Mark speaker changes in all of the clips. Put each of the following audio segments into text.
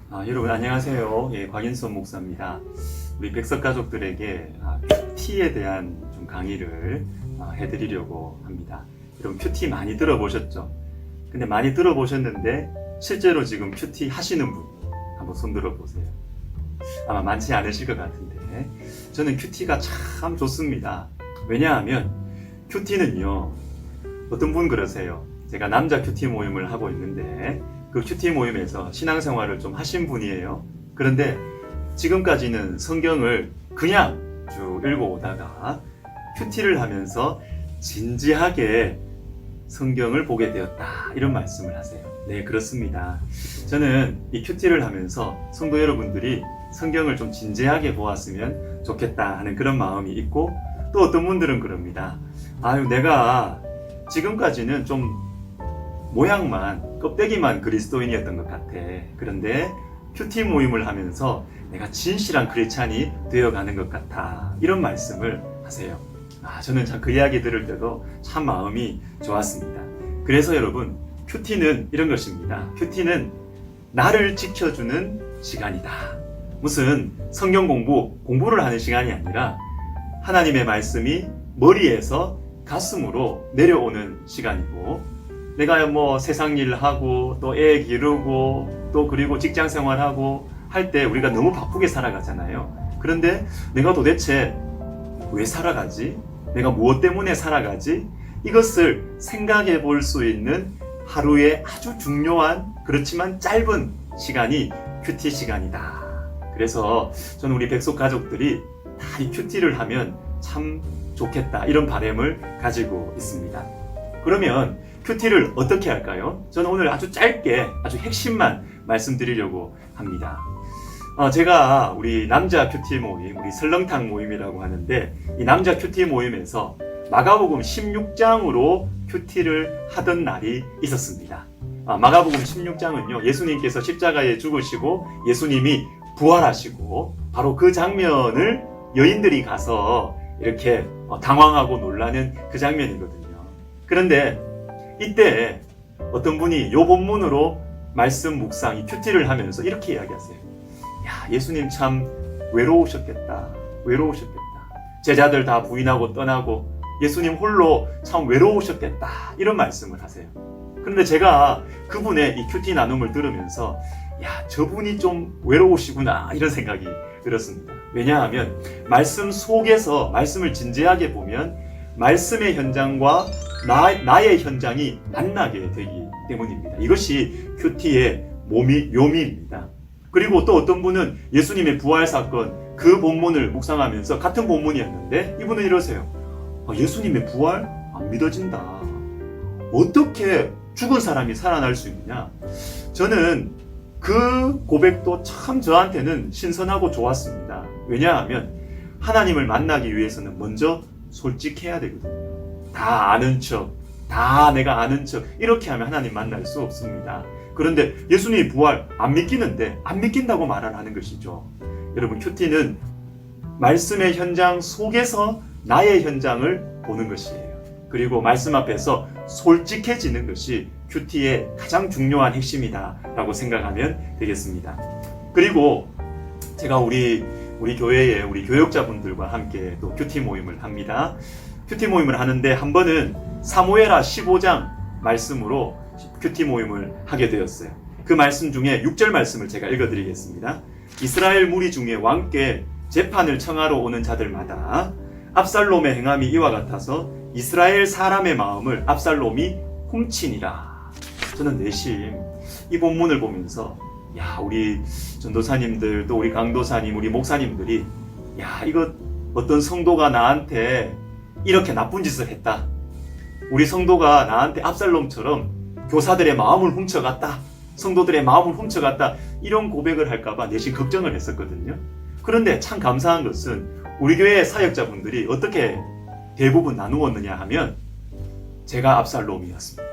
Speaker 1: 여러분 안녕하세요. 곽인선 목사입니다. 우리 백석 가족들에게 큐티에 대한 좀 강의를 해드리려고 합니다. 여러분 큐티 많이 들어보셨죠? 근데 많이 들어보셨는데 실제로 지금 큐티 하시는 분 한번 손 들어보세요. 아마 많지 않으실 것 같은데 저는 큐티가 참 좋습니다. 왜냐하면 큐티는요, 어떤 분 그러세요. 제가 남자 큐티 모임을 하고 있는데 그 큐티 모임에서 신앙생활을 좀 하신 분이에요. 그런데 지금까지는 성경을 그냥 쭉 읽어오다가 큐티를 하면서 진지하게 성경을 보게 되었다, 이런 말씀을 하세요. 네, 그렇습니다. 저는 이 큐티를 하면서 성도 여러분들이 성경을 좀 진지하게 보았으면 좋겠다 하는 그런 마음이 있고, 또 어떤 분들은 그럽니다. 내가 지금까지는 좀 모양만, 껍데기만 그리스도인이었던 것 같아. 그런데 큐티 모임을 하면서 내가 진실한 크리스찬이 되어가는 것 같아, 이런 말씀을 하세요. 저는 참 그 이야기 들을 때도 참 마음이 좋았습니다. 그래서 여러분, 큐티는 이런 것입니다. 큐티는 나를 지켜주는 시간이다. 무슨 성경 공부를 하는 시간이 아니라 하나님의 말씀이 머리에서 가슴으로 내려오는 시간이고, 내가 세상 일 하고 또 애 기르고 또 그리고 직장 생활하고 할 때 우리가 너무 바쁘게 살아가잖아요. 그런데 내가 도대체 왜 살아가지? 내가 무엇 때문에 살아가지? 이것을 생각해 볼 수 있는 하루의 아주 중요한, 그렇지만 짧은 시간이 큐티 시간이다. 그래서 저는 우리 백석 가족들이 다 이 큐티를 하면 참 좋겠다, 이런 바람을 가지고 있습니다. 그러면 큐티를 어떻게 할까요? 저는 오늘 아주 짧게 아주 핵심만 말씀드리려고 합니다. 제가 우리 남자 큐티 모임, 우리 설렁탕 모임이라고 하는데, 이 남자 큐티 모임에서 마가복음 16장으로 큐티를 하던 날이 있었습니다. 마가복음 16장은요, 예수님께서 십자가에 죽으시고 예수님이 부활하시고 바로 그 장면을 여인들이 가서 이렇게 당황하고 놀라는 그 장면이거든요. 그런데 이때 어떤 분이 요 본문으로 말씀 묵상, 이 큐티를 하면서 이렇게 이야기하세요. 예수님 참 외로우셨겠다. 제자들 다 부인하고 떠나고 예수님 홀로 참 외로우셨겠다, 이런 말씀을 하세요. 그런데 제가 그분의 이 큐티 나눔을 들으면서 저분이 좀 외로우시구나, 이런 생각이 들었습니다. 왜냐하면 말씀 속에서 말씀을 진지하게 보면 말씀의 현장과 나의 현장이 만나게 되기 때문입니다. 이것이 큐티의 묘미입니다. 그리고 또 어떤 분은 예수님의 부활 사건, 그 본문을 묵상하면서 같은 본문이었는데 이분은 이러세요. 예수님의 부활? 안 믿어진다. 어떻게 죽은 사람이 살아날 수 있느냐? 저는 그 고백도 참 저한테는 신선하고 좋았습니다. 왜냐하면 하나님을 만나기 위해서는 먼저 솔직해야 되거든요. 다 아는 척, 다 내가 아는 척, 이렇게 하면 하나님 만날 수 없습니다. 그런데 예수님이 부활 안 믿기는데 안 믿긴다고 말을 하는 것이죠. 여러분, 큐티는 말씀의 현장 속에서 나의 현장을 보는 것이에요. 그리고 말씀 앞에서 솔직해지는 것이 큐티의 가장 중요한 핵심이다 라고 생각하면 되겠습니다. 그리고 제가 우리 교회의 우리 교역자분들과 함께 또 큐티 모임을 합니다. 큐티 모임을 하는데 한 번은 사무엘하 15장 말씀으로 큐티 모임을 하게 되었어요. 그 말씀 중에 6절 말씀을 제가 읽어드리겠습니다. 이스라엘 무리 중에 왕께 재판을 청하러 오는 자들마다 압살롬의 행함이 이와 같아서 이스라엘 사람의 마음을 압살롬이 훔치니라. 저는 내심 이 본문을 보면서 우리 전도사님들, 또 우리 강도사님, 우리 목사님들이 이거 어떤 성도가 나한테 이렇게 나쁜 짓을 했다, 우리 성도가 나한테 압살롬처럼 교사들의 마음을 훔쳐갔다, 성도들의 마음을 훔쳐갔다, 이런 고백을 할까봐 내심 걱정을 했었거든요. 그런데 참 감사한 것은 우리 교회 사역자분들이 어떻게 대부분 나누었느냐 하면, 제가 압살롬이었습니다.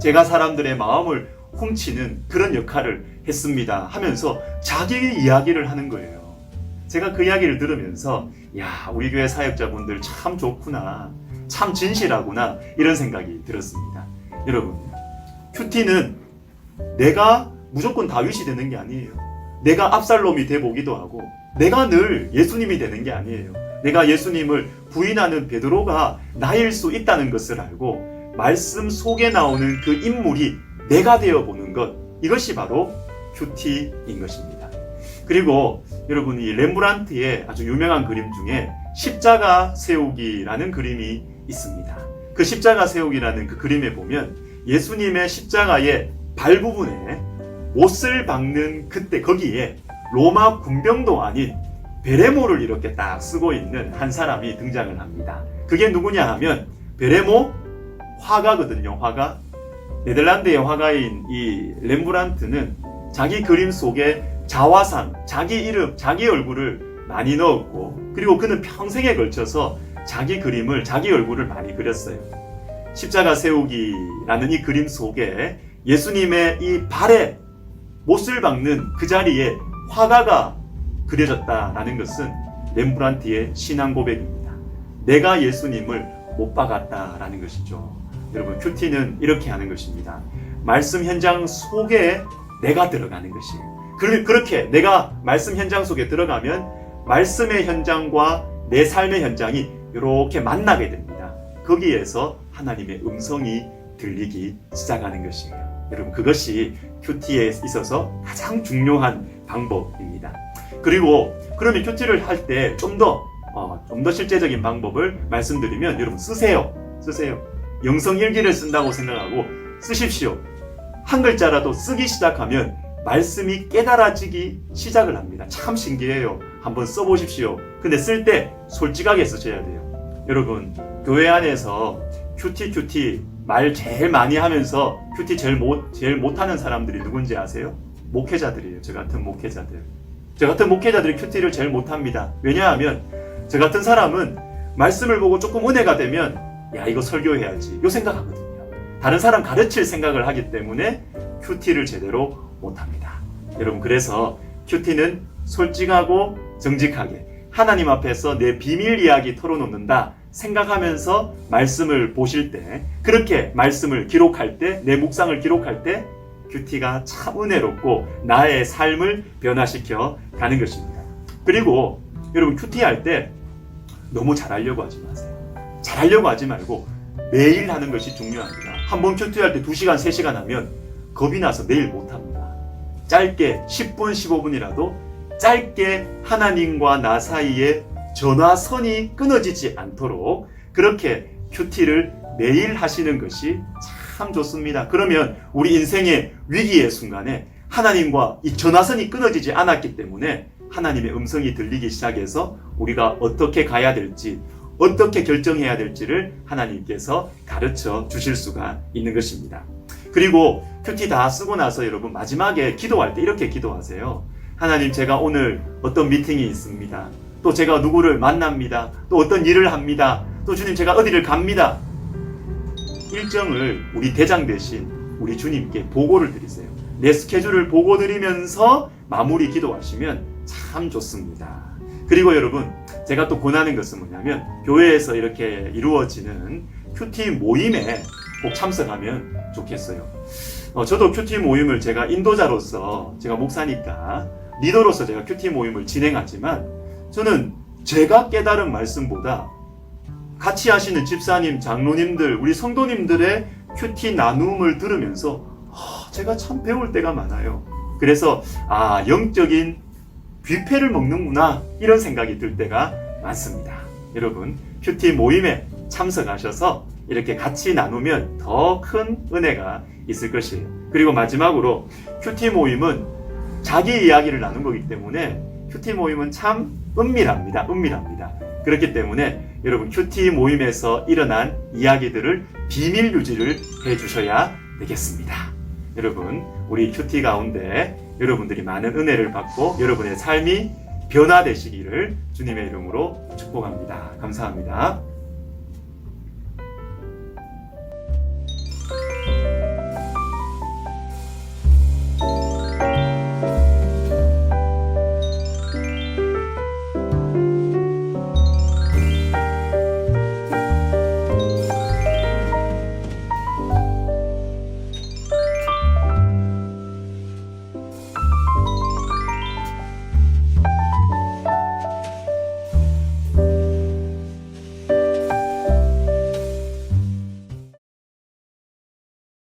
Speaker 1: 제가 사람들의 마음을 훔치는 그런 역할을 했습니다 하면서 자기 이야기를 하는 거예요. 제가 그 이야기를 들으면서 우리 교회 사역자분들 참 좋구나, 참 진실하구나, 이런 생각이 들었습니다. 여러분, 큐티는 내가 무조건 다윗이 되는 게 아니에요. 내가 압살롬이 돼보기도 하고 내가 늘 예수님이 되는 게 아니에요. 내가 예수님을 부인하는 베드로가 나일 수 있다는 것을 알고 말씀 속에 나오는 그 인물이 내가 되어보는 것, 이것이 바로 큐티인 것입니다. 그리고 여러분, 이 렘브란트의 아주 유명한 그림 중에 십자가 세우기라는 그림이 있습니다. 그 십자가 세우기라는 그 그림에 보면 예수님의 십자가의 발 부분에 못을 박는 그때 거기에 로마 군병도 아닌 베레모를 이렇게 딱 쓰고 있는 한 사람이 등장을 합니다. 그게 누구냐 하면 베레모 화가거든요. 화가. 네덜란드의 화가인 이 렘브란트는 자기 그림 속에 자화상, 자기 이름, 자기 얼굴을 많이 넣었고, 그리고 그는 평생에 걸쳐서 자기 그림을, 자기 얼굴을 많이 그렸어요. 십자가 세우기라는 이 그림 속에 예수님의 이 발에 못을 박는 그 자리에 화가가 그려졌다라는 것은 렘브란트의 신앙 고백입니다. 내가 예수님을 못 박았다라는 것이죠. 여러분, 큐티는 이렇게 하는 것입니다. 말씀 현장 속에 내가 들어가는 것이에요. 그렇게 내가 말씀 현장 속에 들어가면 말씀의 현장과 내 삶의 현장이 이렇게 만나게 됩니다. 거기에서 하나님의 음성이 들리기 시작하는 것이에요. 여러분, 그것이 큐티에 있어서 가장 중요한 방법입니다. 그리고 그러면 큐티를 할 때 좀 더 실제적인 방법을 말씀드리면, 여러분 쓰세요. 영성 일기를 쓴다고 생각하고 쓰십시오. 한 글자라도 쓰기 시작하면 말씀이 깨달아지기 시작을 합니다. 참 신기해요. 한번 써보십시오. 근데 쓸 때 솔직하게 쓰셔야 돼요. 여러분, 교회 안에서 큐티 말 제일 많이 하면서 큐티 제일 못하는 사람들이 누군지 아세요? 목회자들이에요. 저 같은 목회자들이 큐티를 제일 못합니다. 왜냐하면 저 같은 사람은 말씀을 보고 조금 은혜가 되면 야, 이거 설교해야지 요 생각하거든요. 다른 사람 가르칠 생각을 하기 때문에 큐티를 제대로 못합니다. 여러분, 그래서 큐티는 솔직하고 정직하게 하나님 앞에서 내 비밀 이야기 털어놓는다 생각하면서 말씀을 보실 때, 그렇게 말씀을 기록할 때, 내 묵상을 기록할 때 큐티가 참 은혜롭고 나의 삶을 변화시켜 가는 것입니다. 그리고 여러분, 큐티할 때 너무 잘하려고 하지 마세요. 잘하려고 하지 말고 매일 하는 것이 중요합니다. 한번 큐티할 때 2시간, 3시간 하면 겁이 나서 내일 못합니다. 짧게 10분, 15분이라도 짧게 하나님과 나 사이에 전화선이 끊어지지 않도록 그렇게 큐티를 매일 하시는 것이 참 좋습니다. 그러면 우리 인생의 위기의 순간에 하나님과 이 전화선이 끊어지지 않았기 때문에 하나님의 음성이 들리기 시작해서 우리가 어떻게 가야 될지, 어떻게 결정해야 될지를 하나님께서 가르쳐 주실 수가 있는 것입니다. 그리고 큐티 다 쓰고 나서 여러분, 마지막에 기도할 때 이렇게 기도하세요. 하나님, 제가 오늘 어떤 미팅이 있습니다. 또 제가 누구를 만납니다. 또 어떤 일을 합니다. 또 주님, 제가 어디를 갑니다. 일정을 우리 대장 대신 우리 주님께 보고를 드리세요. 내 스케줄을 보고 드리면서 마무리 기도하시면 참 좋습니다. 그리고 여러분, 제가 또 권하는 것은 뭐냐면, 교회에서 이렇게 이루어지는 큐티 모임에 꼭 참석하면 좋겠어요. 저도 큐티 모임을 제가 인도자로서, 제가 목사니까 리더로서 제가 큐티 모임을 진행하지만, 저는 제가 깨달은 말씀보다 같이 하시는 집사님, 장로님들, 우리 성도님들의 큐티 나눔을 들으면서 제가 참 배울 때가 많아요. 그래서 영적인 뷔페를 먹는구나, 이런 생각이 들 때가 많습니다. 여러분, 큐티 모임에 참석하셔서 이렇게 같이 나누면 더 큰 은혜가 있을 것이에요. 그리고 마지막으로, 큐티 모임은 자기 이야기를 나눈 거기 때문에 큐티 모임은 참 은밀합니다. 그렇기 때문에 여러분, 큐티 모임에서 일어난 이야기들을 비밀 유지를 해주셔야 되겠습니다. 여러분, 우리 큐티 가운데 여러분들이 많은 은혜를 받고 여러분의 삶이 변화되시기를 주님의 이름으로 축복합니다. 감사합니다.